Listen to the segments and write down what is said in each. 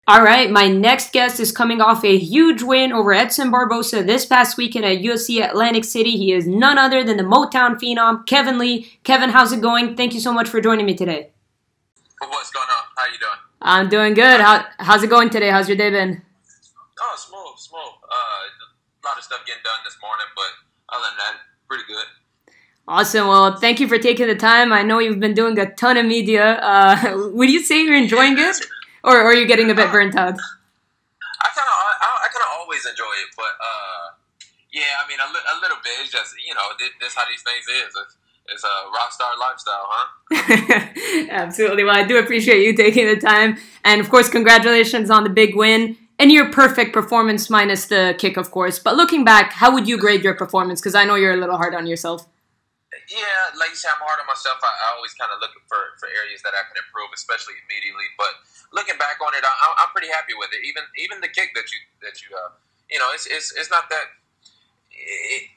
All right, my next guest is coming off a huge win over Edson Barboza this past weekend at UFC Atlantic City. He is none other than the Motown Phenom, Kevin Lee. Kevin, how's it going? Thank you so much for joining me today. What's going on? How you doing? I'm doing good. How's it going today? How's your day been? Oh, smooth. A lot of stuff getting done this morning, but other than that, pretty good. Awesome. Well, thank you for taking the time. I know you've been doing a ton of media. Would you say you're enjoying it? Or are you getting a bit burnt out? I kind of always enjoy it, but yeah, I mean a little bit. It's just this how these things is. It's a rock star lifestyle, huh? Absolutely. Well, I do appreciate you taking the time, and of course, congratulations on the big win and your perfect performance minus the kick, of course. But looking back, how would you grade your performance? Because I know you're a little hard on yourself. Yeah, like you said, I'm hard on myself. I always kind of look for areas that I can improve, especially immediately. But looking back on it, I'm pretty happy with it. Even the kick that you it's not that.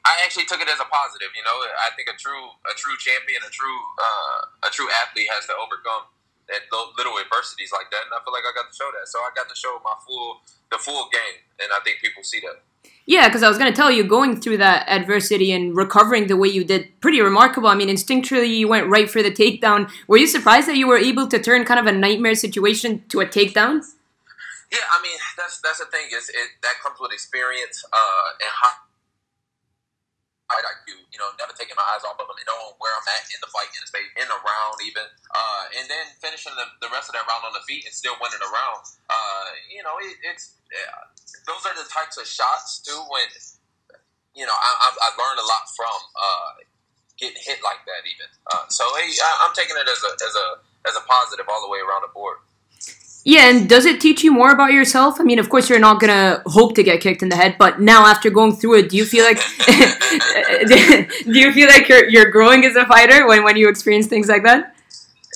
I actually took it as a positive. I think a true champion, a true athlete has to overcome that little adversities like that, and I feel like I got to show that. So I got to show the full game, and I think people see that. Yeah, because I was going to tell you, going through that adversity and recovering the way you did, pretty remarkable. I mean, instinctually, you went right for the takedown. Were you surprised that you were able to turn kind of a nightmare situation to a takedown? Yeah, I mean, that's the thing. That comes with experience and high IQ. Never taking my eyes off of them and knowing where I'm at in the fight, in the space, in the round even. And then finishing the rest of that round on the feet and still winning the round. Those are the types of shots too when I learned a lot from getting hit like that even. So hey, I'm taking it as a positive all the way around the board. Yeah, and does it teach you more about yourself? I mean, of course, you're not gonna hope to get kicked in the head, but now after going through it, do you feel like you're growing as a fighter when you experience things like that?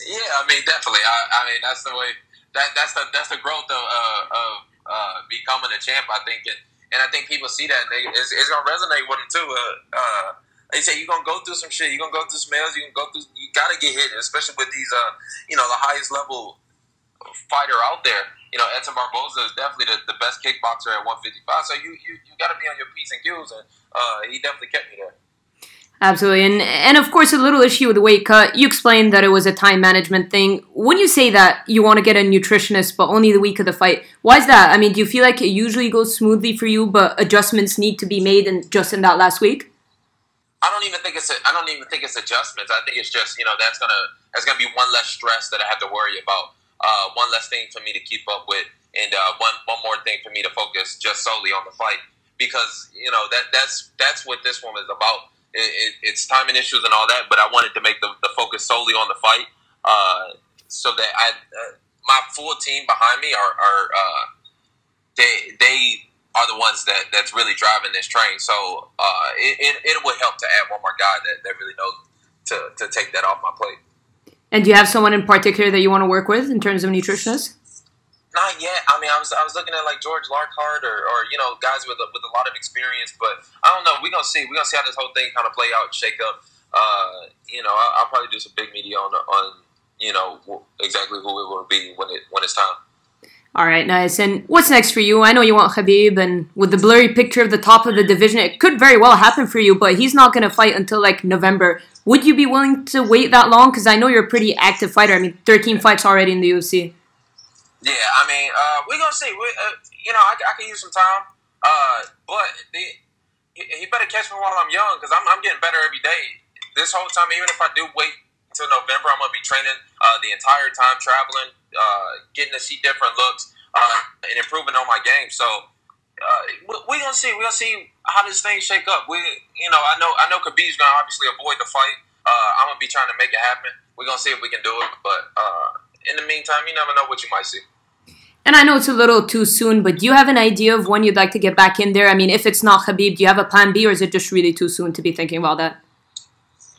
Yeah, I mean, definitely. I mean, that's the way. That's the growth of becoming a champ, I think, and I think people see that, and it's gonna resonate with them too. They say you're gonna go through some shit, you're gonna go through some else, you gotta get hit, especially with these the highest level fighter out there. Edson Barboza is definitely the best kickboxer at 155. So you gotta be on your P's and Q's, and he definitely kept me there. Absolutely. And of course, a little issue with the weight cut. You explained that it was a time management thing. When you say that you want to get a nutritionist, but only the week of the fight, why is that? I mean, do you feel like it usually goes smoothly for you, but adjustments need to be made just in that last week? I don't even think it's adjustments. I think it's just that's gonna be one less stress that I have to worry about. One less thing for me to keep up with, and one more thing for me to focus just solely on the fight, because that's what this one is about. It's timing issues and all that, but I wanted to make the focus solely on the fight, so that my full team behind me they are the ones that's really driving this train. So it would help to add one more guy that really knows to take that off my plate. And do you have someone in particular that you want to work with in terms of nutritionists? Not yet. I mean, I was looking at like George Larkhart or guys with a lot of experience, but I don't know. We're gonna see. We're gonna see how this whole thing kind of play out and shake up. I'll probably do some big media on exactly who it will be when it's time. All right, nice. And what's next for you? I know you want Khabib, and with the blurry picture of the top of the division, it could very well happen for you, but he's not going to fight until like November. Would you be willing to wait that long? Because I know you're a pretty active fighter. I mean, 13 fights already in the UFC. Yeah, I mean, we're going to see. I can use some time, but he better catch me while I'm young, because I'm getting better every day. This whole time, even if I do wait until November, I'm going to be training the entire time, traveling, getting to see different looks, and improving on my game. So we're gonna see. We're gonna see how this thing shake up. I know Khabib's gonna obviously avoid the fight. I'm gonna be trying to make it happen. We're gonna see if we can do it. But in the meantime, you never know what you might see. And I know it's a little too soon, but do you have an idea of when you'd like to get back in there? I mean, if it's not Khabib, do you have a plan B, or is it just really too soon to be thinking about that?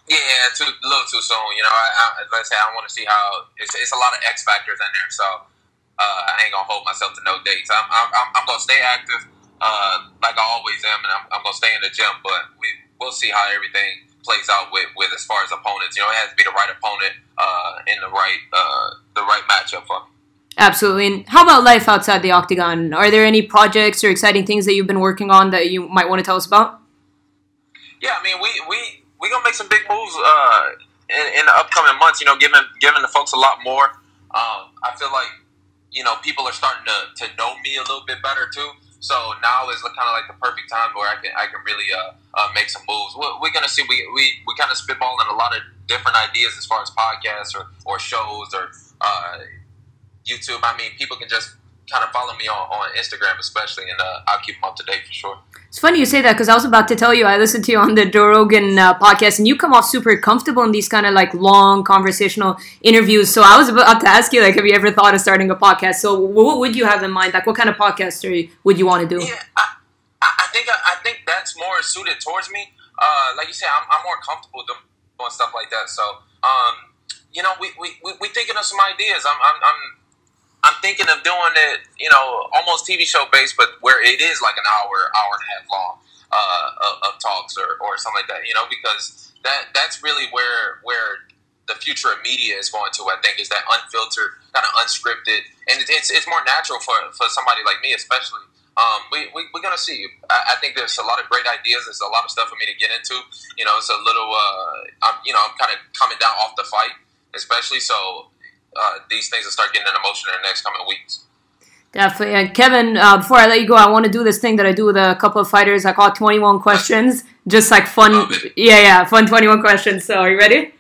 Yeah, a little too soon. Like I say, I want to see how it's a lot of X factors in there. So I ain't gonna hold myself to no dates. I'm gonna stay active, like I always am, and I'm gonna stay in the gym. But we'll see how everything plays out with as far as opponents. It has to be the right opponent in the right matchup for me. Absolutely. And how about life outside the octagon? Are there any projects or exciting things that you've been working on that you might want to tell us about? Yeah, I mean, we gonna make some big moves in the upcoming months. You know, giving the folks a lot more. I feel like people are starting to know me a little bit better too. So now is kind of like the perfect time where I can really make some moves. We're gonna see. We kind of spitballing a lot of different ideas as far as podcasts or shows or YouTube. I mean, people can just kind of follow me on Instagram, especially, and I'll keep them up to date for sure. It's funny you say that because I was about to tell you I listened to you on the Joe Rogan podcast, and you come off super comfortable in these kind of like long conversational interviews. So I was about to ask you, like, have you ever thought of starting a podcast? So what would you have in mind? Like, what kind of podcast would you want to do? Yeah, I think that's more suited towards me. Like you said, I'm more comfortable doing stuff like that. So we thinking of some ideas. I'm thinking of doing it, almost TV show based, but where it is like an hour and a half long of talks or something like that, because that's really where the future of media is going to, I think, is that unfiltered, kind of unscripted, and it's more natural for somebody like me, especially. We're going to see. I think there's a lot of great ideas. There's a lot of stuff for me to get into. It's a little, I'm kind of coming down off the fight, especially, so these things will start getting in motion in the next coming weeks. Definitely. And Kevin, before I let you go, I want to do this thing that I do with a couple of fighters. I call it 21 questions. Just like fun. Yeah, fun 21 questions. So are you ready?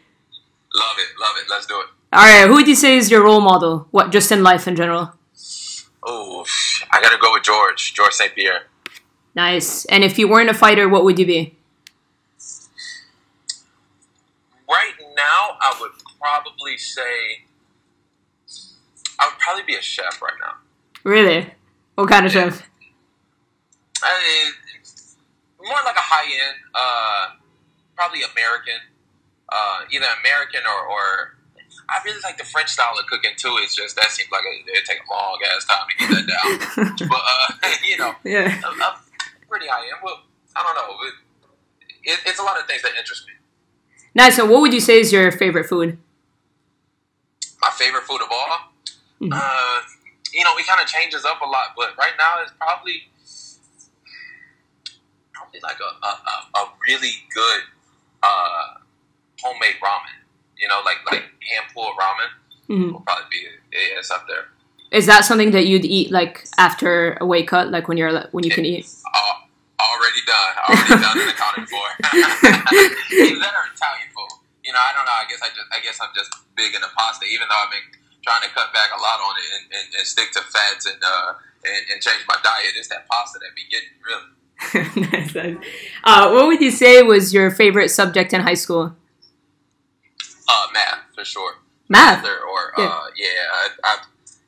Love it. Let's do it. All right. Who would you say is your role model? What, just in life in general? Oh, I got to go with George St. Pierre. Nice. And if you weren't a fighter, what would you be? Right now, I would probably say I would probably be a chef right now. Really? What kind of chef? More like a high-end, probably American. Either American or I really like the French style of cooking too. It's just that seems like it'd take a long ass time to get that down. But yeah, I'm pretty high-end. Well, I don't know. It's a lot of things that interest me. Nice. So, what would you say is your favorite food? My favorite food of all? It kind of changes up a lot, but right now it's probably like a really good homemade ramen. Like hand pulled ramen will probably be it's up there. Is that something that you'd eat like after a weight cut, like when you can eat? Already done and accounted for. Either that or Italian food. I don't know. I guess I'm just big into pasta, even though I've been trying to cut back a lot on it and stick to fats and change my diet. It's that pasta that be getting really. Nice. What would you say was your favorite subject in high school? Math, for sure. Math? I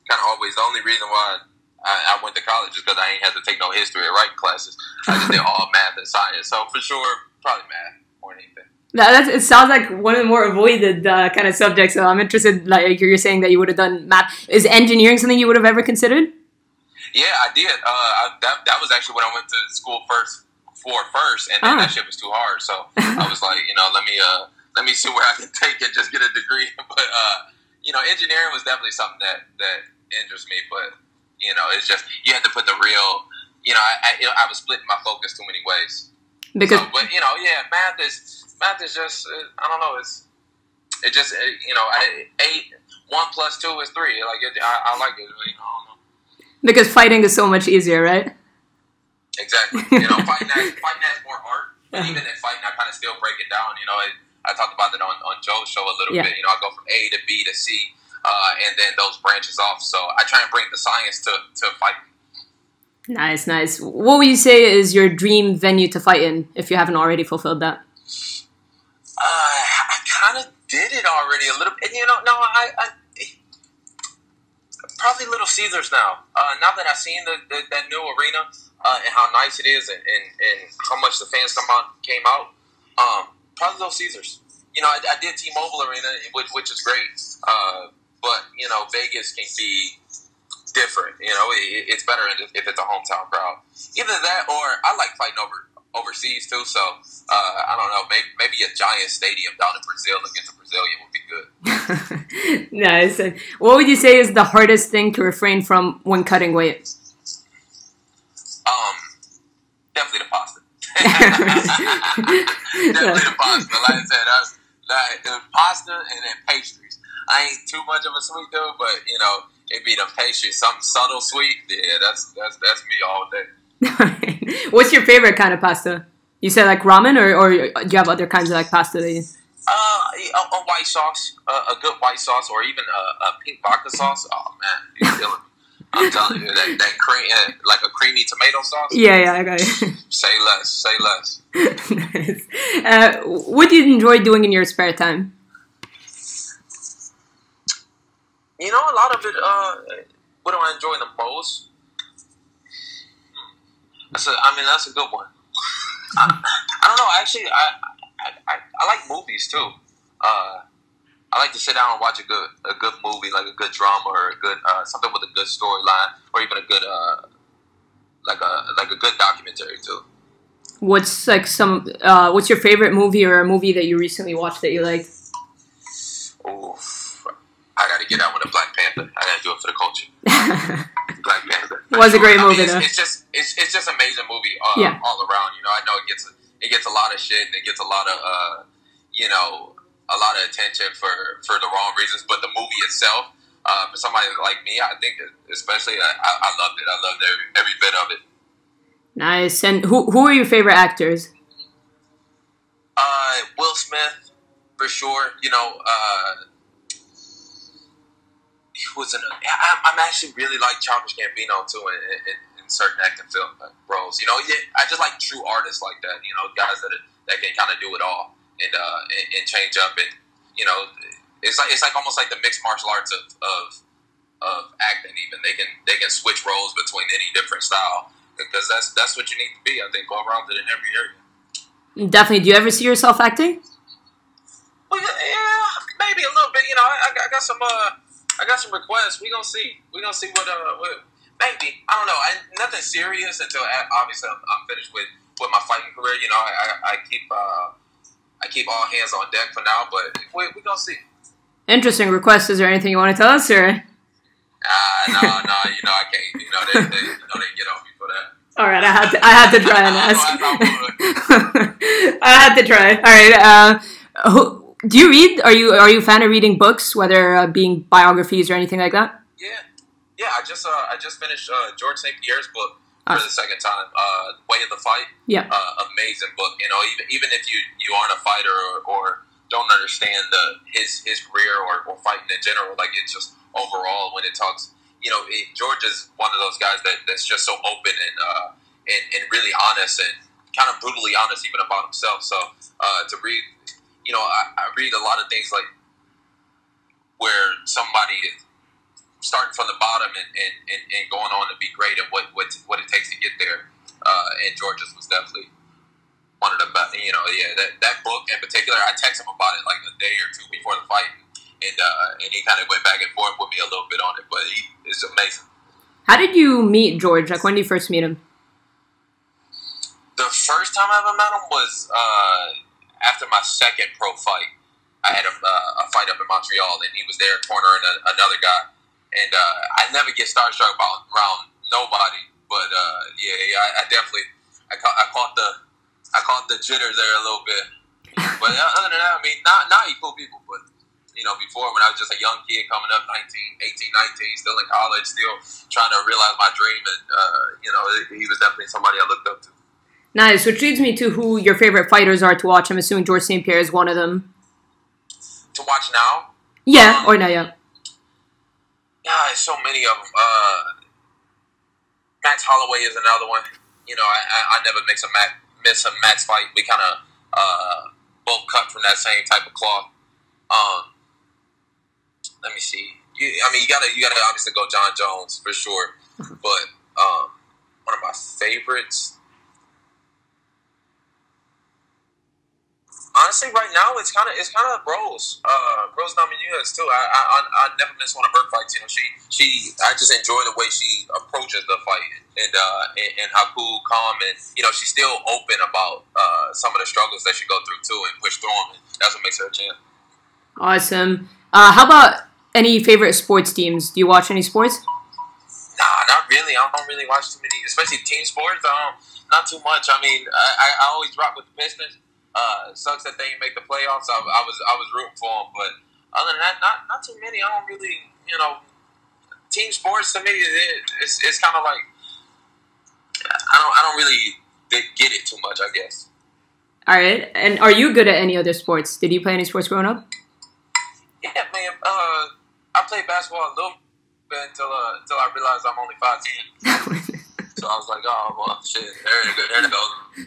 kind of always, the only reason why I went to college is because I ain't had to take no history or writing classes. I just did all math and science. So for sure, probably math more than anything. It sounds like one of the more avoided kind of subjects. So I'm interested, like you're saying that you would have done math. Is engineering something you would have ever considered? Yeah, I did. That was actually what I went to school first, and then that shit was too hard. So I was like, let me see where I can take it, just get a degree. But engineering was definitely something that interests me. But it's just you have to put the real. I was splitting my focus too many ways. Because, math is just I don't know. It just 1 + 2 is 3. Like I like it. I don't know. Because fighting is so much easier, right? Exactly. Fighting has more art. But even in fighting, I kind of still break it down. I talked about that on Joe's show a little bit. I go from A to B to C, and then those branches off. So I try and bring the science to fighting. Nice. What would you say is your dream venue to fight in, if you haven't already fulfilled that? I kind of did it already a little bit. I probably Little Caesars now. Now that I've seen that new arena and how nice it is and how much the fans came out, probably Little Caesars. I did T-Mobile Arena, which is great, but Vegas can be different. It's better if it's a hometown crowd. Either that or I like fighting overseas too. So I don't know. Maybe a giant stadium down in Brazil against a Brazilian would be good. Nice. And what would you say is the hardest thing to refrain from when cutting weight? Definitely the pasta. Definitely the pasta. Like I said, the pasta and then pastries. I ain't too much of a sweet dude, but it be the pastries. Something subtle sweet. Yeah, that's me all day. What's your favorite kind of pasta? You said like ramen, or do you have other kinds of like pasta that you... A white sauce, a good white sauce, or even a pink vodka sauce. Oh man, you're killing me. I'm telling you, that cream, like a creamy tomato sauce. Yeah, I got it. Say less. Nice. What do you enjoy doing in your spare time? A lot of it. What do I enjoy the most? That's a good one. I don't know. Actually, I like movies too. I like to sit down and watch a good movie, like a good drama or a good something with a good storyline, or even a good like a good documentary too. What's what's your favorite movie or a movie that you recently watched that you liked? Oof. I got to get out with a Black Panther. I got to do it for the culture. Black Panther. It was a great movie, though. It's just amazing movie all around. I know it gets a lot of shit and it gets a lot of a lot of attention for the wrong reasons. But the movie itself, for somebody like me, I think especially I loved it. I loved every bit of it. Nice. And who are your favorite actors? Will Smith, for sure. I'm actually really like Childish Gambino too in certain acting film roles. I just like true artists like that. Guys that can kind of do it all and change up, and it's like almost like the mixed martial arts of acting. Even they can switch roles between any different style, because that's what you need to be. I think well-rounded in every area. Definitely. Do you ever see yourself acting? Well, yeah, maybe a little bit. I got some. I got some requests. We gonna see what maybe. I don't know. Nothing serious until obviously I'm finished with my fighting career. I keep all hands on deck for now, but we gonna see. Interesting request. Is there anything you want to tell us, or? No. I can't. They get on me for that. All right, I had to try and ask. I had to try. All right. Do you read? Are you a fan of reading books, whether being biographies or anything like that? Yeah. I just finished George St. Pierre's book for the second time. Way of the Fight. Yeah. Amazing book. Even if you aren't a fighter or don't understand his career or fighting in general, like it's just overall when it talks. George is one of those guys that's just so open and really honest and kind of brutally honest even about himself. So to read. I read a lot of things like where somebody is starting from the bottom and going on to be great and what it takes to get there. And George's was definitely one of the best. That book in particular, I texted him about it like a day or two before the fight, and he kind of went back and forth with me a little bit on it. But it's amazing. How did you meet George? Like, when did you first meet him? The first time I ever met him was after my second pro fight. I had a fight up in Montreal, and he was there cornering another guy. And I never get starstruck around nobody, but I definitely caught the jitter there a little bit. But other than that, I mean, now he cool people. But before when I was just a young kid coming up, 18, 19, still in college, still trying to realize my dream, and he was definitely somebody I looked up to. Nice, which leads me to who your favorite fighters are to watch. I'm assuming George St. Pierre is one of them. To watch now? Yeah, or not yet. Yeah, there's so many of them. Max Holloway is another one. I never miss a Max fight. We kind of both cut from that same type of cloth. Let me see. You gotta obviously go John Jones for sure. But one of my favorites. Honestly, right now it's kind of Rose Namajunas too. I never miss one of her fights. I just enjoy the way she approaches the fight and how cool, calm, and she's still open about some of the struggles that she go through too and push through them. And that's what makes her a champ. Awesome. How about any favorite sports teams? Do you watch any sports? Nah, not really. I don't really watch too many, especially team sports. Not too much. I mean, I always rock with the Pistons. Sucks that they didn't make the playoffs. I was rooting for them, but other than that, not too many. I don't really, team sports to me, it's kind of like I don't really get it too much, I guess. All right. And are you good at any other sports? Did you play any sports growing up? Yeah, man. I played basketball a little bit until I realized I'm only 5'10". So I was like, oh well, shit, there it goes.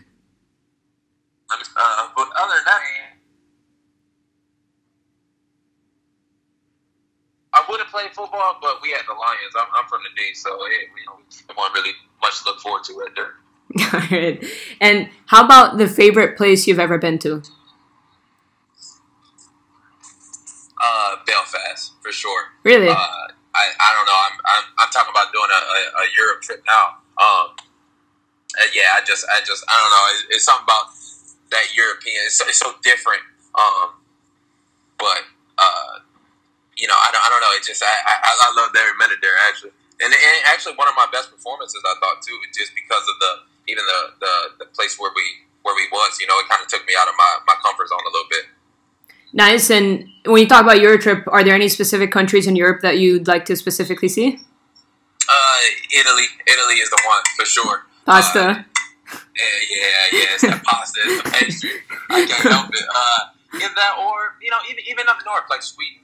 But other than that, I would have played football, but we had the Lions. I'm from the D, so we wasn't really much to look forward to right there. All right. And how about the favorite place you've ever been to? Belfast, for sure. Really? I don't know. I'm talking about doing a Europe trip now. Yeah, I just I don't know. It's something about that European. It's so different. But I don't know. It just I loved every minute there actually, and actually one of my best performances I thought too, just because of the place where we was. It kind of took me out of my comfort zone a little bit. Nice. And when you talk about your trip, are there any specific countries in Europe that you'd like to specifically see? Italy. Italy is the one for sure. Pasta. Yeah, it's that pasta, it's the pastry. I can't help it. If that, or even up north like Sweden.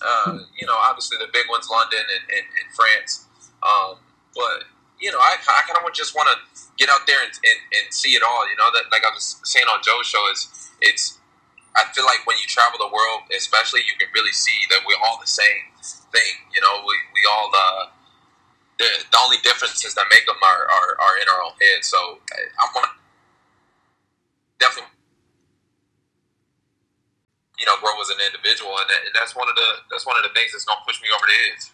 Obviously the big ones, London and France. But I kind of just want to get out there and see it all. That, like I was saying on Joe's show, it's. I feel like when you travel the world, especially, you can really see that we're all the same thing. We all the only differences that make them are in our own head. So I want to definitely grow as an individual, and that's one of the things that's gonna push me over the edge.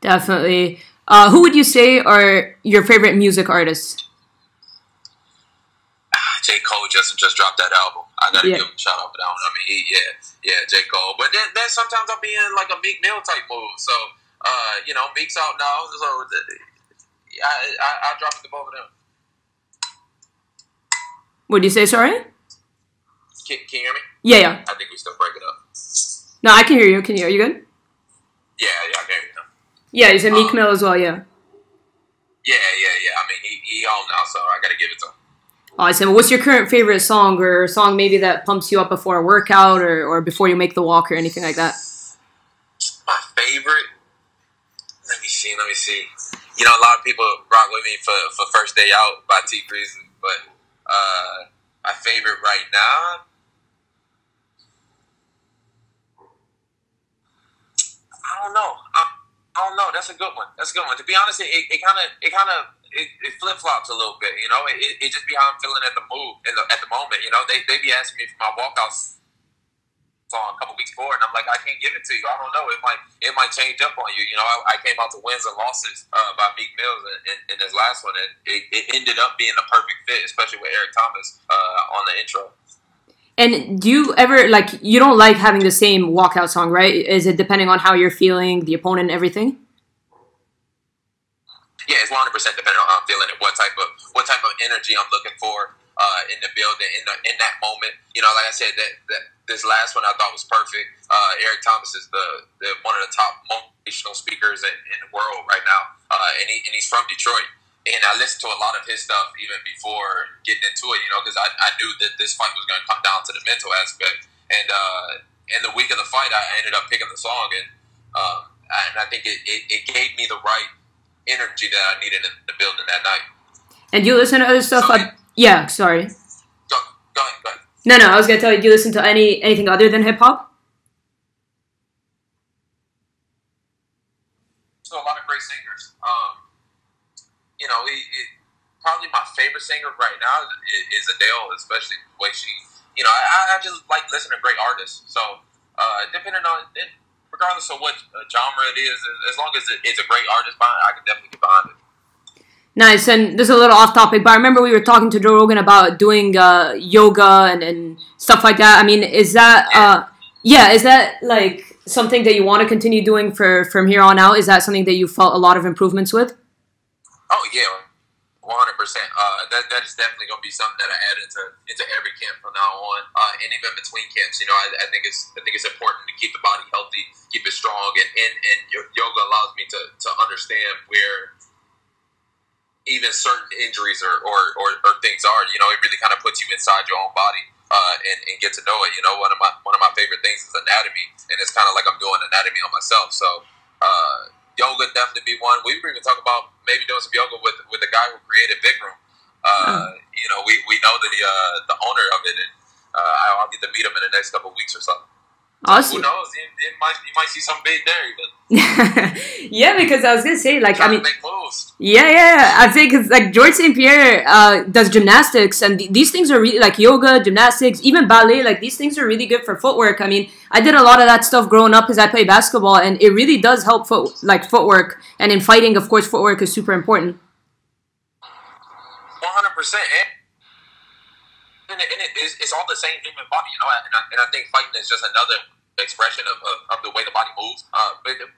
Definitely. Who would you say are your favorite music artists? J. Cole just dropped that album. I gotta give him a shout out for that one. I mean, J. Cole. But then sometimes I'll be in like a Meek Mill type mood. So, Meek's out now. So I dropped the both of them. What'd you say? Sorry. Can you hear me? Yeah. I think we still break it up. No, I can hear you. Are you good? Yeah, I can hear you now. Yeah, you said Meek Mill as well. Yeah. Yeah. I mean, he home now, so I gotta give it to him. Awesome. What's your current favorite song, or a song maybe that pumps you up before a workout or before you make the walk or anything like that? My favorite? Let me see. A lot of people rock with me for First Day Out by T. Breezy, but my favorite right now, I don't know. That's a good one. To be honest, it flip flops a little bit. It just be how I'm feeling at the moment. They be asking me for my walkout song a couple weeks before, and I'm like, I can't give it to you. I don't know. It might change up on you. I came out to wins and losses by Meek Mill in his last one, and it ended up being a perfect fit, especially with Eric Thomas on the intro. And do you ever, you don't like having the same walkout song, right? Is it depending on how you're feeling, the opponent, and everything? Yeah, it's 100% depending on how I'm feeling and what type of energy I'm looking for in the building in that moment. Like I said, that this last one I thought was perfect. Eric Thomas is the one of the top motivational speakers in the world right now, and he's from Detroit. And I listened to a lot of his stuff even before getting into it, because I knew that this fight was going to come down to the mental aspect. And in the week of the fight, I ended up picking the song, and I think it gave me the right energy that I needed in the building that night. And you listen to other stuff? So, yeah, sorry. Go ahead. No, I was going to tell you, do you listen to anything other than hip-hop? So a lot of great singers. Probably my favorite singer right now is Adele, especially the way she, I just like listening to great artists. So, depending on, regardless of what genre it is, as long as it's a great artist, I can definitely get behind it. Nice. And this is a little off topic, but I remember we were talking to Joe Rogan about doing yoga and stuff like that. I mean, is that Yeah, is that like something that you want to continue doing from here on out? Is that something that you felt a lot of improvements with? Oh yeah, 100%. That is definitely going to be something that I add into every camp from now on, and even between camps. You know, I think it's important to keep the body healthy, keep it strong, and yoga allows me to understand where even certain injuries or things are. You know, it really kind of puts you inside your own body. And get to know it. You know, one of my favorite things is anatomy, and it's kind of like I'm doing anatomy on myself. So, yoga definitely be one. We were even talking about maybe doing some yoga with the guy who created Bikram. You know, we know the owner of it, and I'll get to meet him in the next couple of weeks or something. Awesome. Who knows? You might see some big there even. Yeah, because I was gonna say, like, I mean, make moves. Yeah. I think it's like George St. Pierre does gymnastics, and these things are really like yoga, gymnastics, even ballet. Like these things are really good for footwork. I mean, I did a lot of that stuff growing up because I play basketball, and it really does help footwork. And in fighting, of course, footwork is super important. 100%. And it's all the same human body, you know. And I think fighting is just another expression of the way the body moves.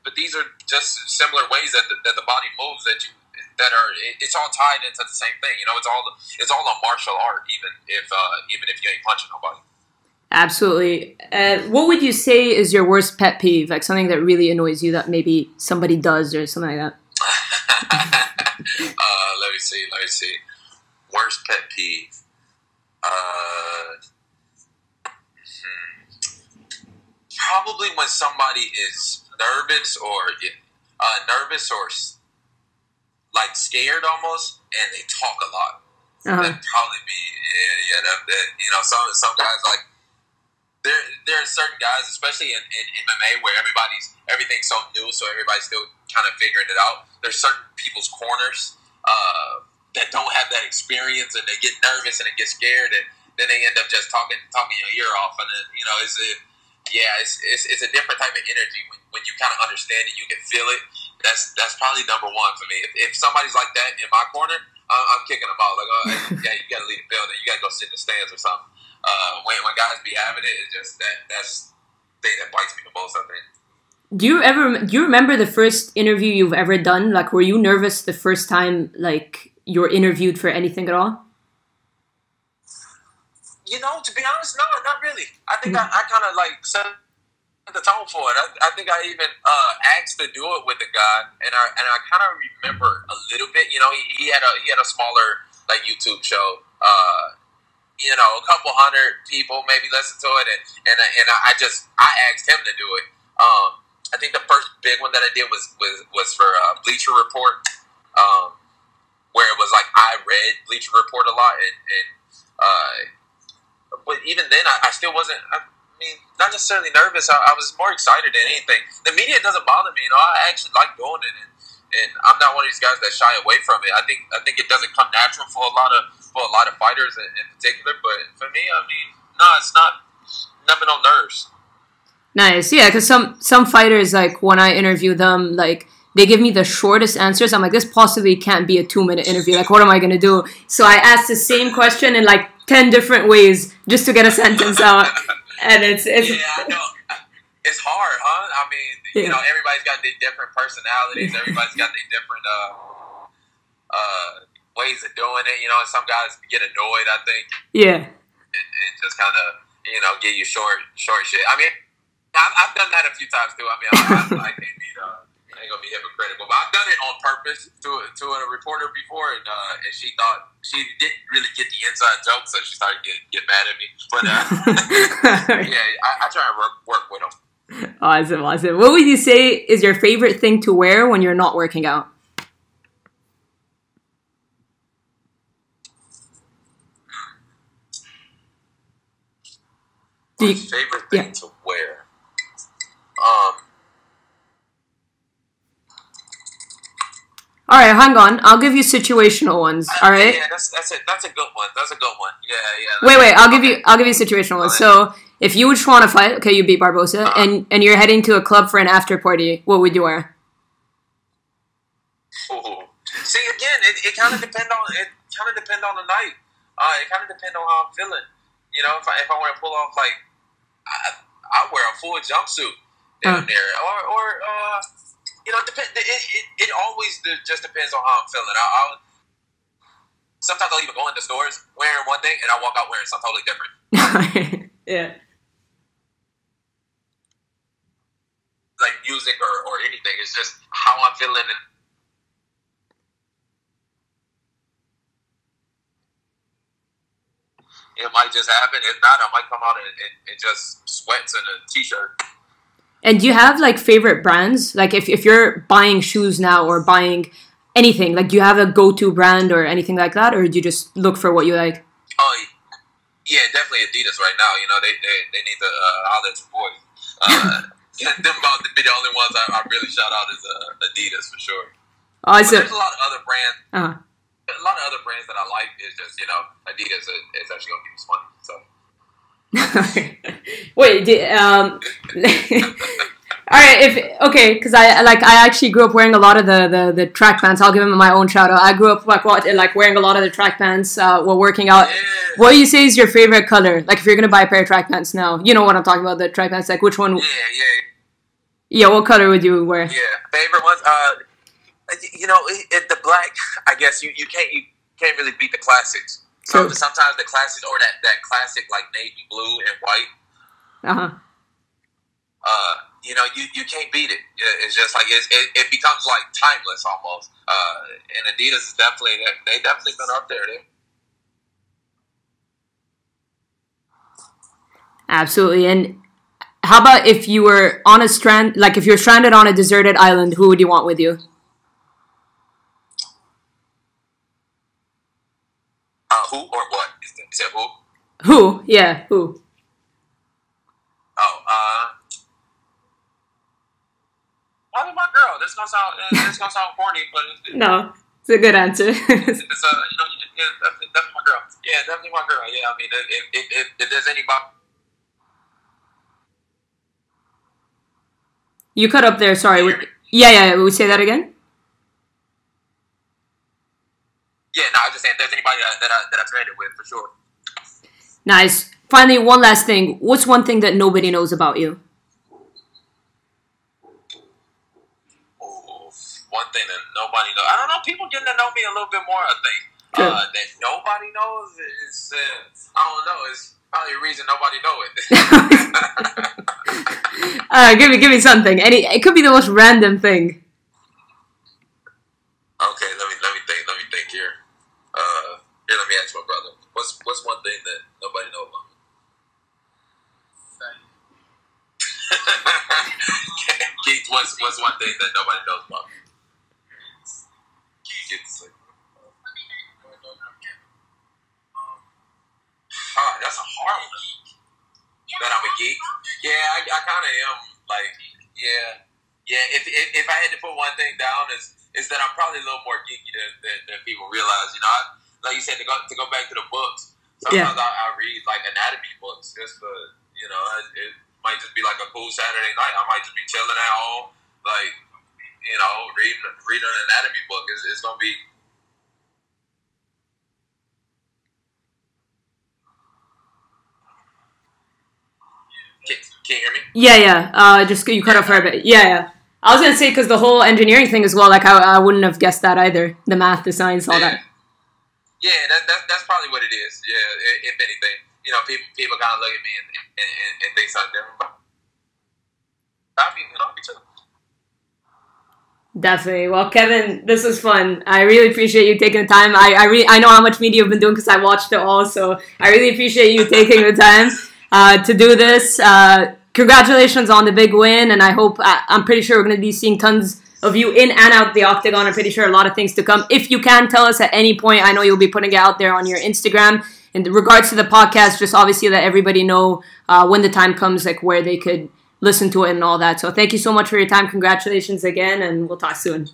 But these are just similar ways that the body moves it's all tied into the same thing. You know, it's all a martial art, even if you ain't punching nobody. Absolutely. What would you say is your worst pet peeve? Like something that really annoys you that maybe somebody does or something like that? Let me see. Worst pet peeve. Probably when somebody is nervous or like scared almost, and they talk a lot. That'd probably be that you know, some guys, like there are certain guys, especially in MMA, where everything's so new, so everybody's still kind of figuring it out. There's certain people's corners that don't have that experience, and they get nervous and they get scared, and then they end up just talking your ear off, and then, you know, it's a different type of energy when you kind of understand it, you can feel it. That's probably number one for me. If somebody's like that in my corner, I'm kicking them out. Like, oh, yeah, you got to leave the building. You got to go sit in the stands or something. When guys be having it, it's just that's the thing that bites me the most, I think. Do you remember the first interview you've ever done? Like, were you nervous the first time, like, you were interviewed for anything at all? You know, to be honest, no, not really. I think I kind of like set the tone for it. I think I even asked to do it with the guy, and I kind of remember a little bit. You know, he had a smaller like YouTube show. You know, a couple hundred people maybe listen to it, and I asked him to do it. I think the first big one that I did was for Bleacher Report, where it was like I read Bleacher Report a lot, but even then I still wasn't. I mean, not necessarily nervous. I was more excited than anything. The media doesn't bother me. You know, I actually like doing it, and I'm not one of these guys that shy away from it. I think it doesn't come natural for a lot of fighters in particular. But for me, I mean, no, it's not. Never no nerves. Nice, yeah, because some fighters, like, when I interview them, like, they give me the shortest answers. I'm like, this possibly can't be a 2-minute interview. Like, what am I going to do? So I asked the same question in, like, 10 different ways just to get a sentence out. And it's yeah, I know. It's hard, huh? I mean, you know, everybody's got their different personalities. Everybody's got their different ways of doing it. You know, and some guys get annoyed, I think. Yeah. And just kind of, you know, give you short shit. I mean, I've done that a few times too. I mean, I can't be I ain't gonna be hypocritical, but I've done it on purpose to a reporter before, and she thought she didn't really get the inside joke, so she started get mad at me. But yeah, I try and work with them. Awesome. What would you say is your favorite thing to wear when you're not working out? My favorite thing to wear. All right, hang on. I'll give you situational ones. All right. Yeah, that's a good one. That's a good one. Yeah. Wait. I'll give you situational ones. So if you would just want to fight, okay, you beat Barboza, and you're heading to a club for an after party, what would you wear? Ooh. See, again, it kind of depends on the night. It kind of depends on how I'm feeling. You know, if I want to pull off, like, I wear a full jumpsuit down there, or you know, it always just depends on how I'm feeling. Sometimes I'll even go into stores wearing one thing, and I walk out wearing something totally different. Yeah. Like music or anything. It's just how I'm feeling. And it might just happen. If not, I might come out in just sweats and a t-shirt. And do you have like favorite brands? Like if you're buying shoes now or buying anything, like do you have a go-to brand or anything like that, or do you just look for what you like? Oh, yeah, definitely Adidas right now. You know, they need to holler at your boy. Them about to be the only ones I really shout out is Adidas for sure. Oh, but there's a lot of other brands. Uh-huh. A lot of other brands that I like is just, you know, Adidas is actually gonna give me some money. So. Wait, all right, because I actually grew up wearing a lot of the track pants. I'll give them my own shout out. I grew up like wearing a lot of the track pants while working out. Yeah. What do you say is your favorite color? Like if you're gonna buy a pair of track pants now, you know what I'm talking about, the track pants. Like which one? Yeah, what color would you wear? Yeah, favorite ones. You know, the black. I guess you can't really beat the classics. So sometimes the classics or that classic like navy blue and white. You know, you can't beat it. It's just like it becomes like timeless almost. And Adidas is definitely been up there. Absolutely. And how about if you were on a if you're stranded on a deserted island, who would you want with you? Who or what? Is that who? Who? Yeah, who? Probably my girl. This gonna sound corny, but no, it's a good answer. It's you know, definitely my girl. Yeah, definitely my girl. Yeah, I mean, if there's anybody. You cut up there. Sorry. Yeah. Would we say that again? Yeah, no, I was just saying if there's anybody that I traded with, for sure. Nice. Finally, one last thing. What's one thing that nobody knows about you? Oh, one thing that nobody knows. I don't know. People getting to know me a little bit more, I think. Sure. That nobody knows is, I don't know, it's probably a reason nobody know it. Give me something. It could be the most random thing. Okay, let me think here. Here, let me ask my brother. What's one thing that nobody knows about me? Keith, what's one thing that nobody knows about me? That's a hard one. That I'm a geek. Yeah, I kind of am. Like, yeah. If I had to put one thing down, is that I'm probably a little more geeky than people realize. You know, like you said, to go back to the books. Sometimes I read like anatomy books just for, you know, it might just be like a cool Saturday night. I might just be chilling at home, like, you know, reading an anatomy book. It's gonna be. Can you hear me? Yeah. Just you cut off for a bit. Yeah. I was gonna say because the whole engineering thing as well. Like I wouldn't have guessed that either. The math, the science, all that. Yeah, that's probably what it is. Yeah, if anything, you know, people kind of look at me and think something different. I'll be too. Definitely. Well, Kevin, this was fun. I really appreciate you taking the time. I know how much media you've been doing because I watched it all. So I really appreciate you taking the time to do this. Congratulations on the big win, and I'm pretty sure we're going to be seeing tons of you in and out the octagon. I'm pretty sure a lot of things to come. If you can tell us at any point, I know you'll be putting it out there on your Instagram. In regards to the podcast, just obviously let everybody know when the time comes, like where they could listen to it and all that. So thank you so much for your time. Congratulations again, and we'll talk soon.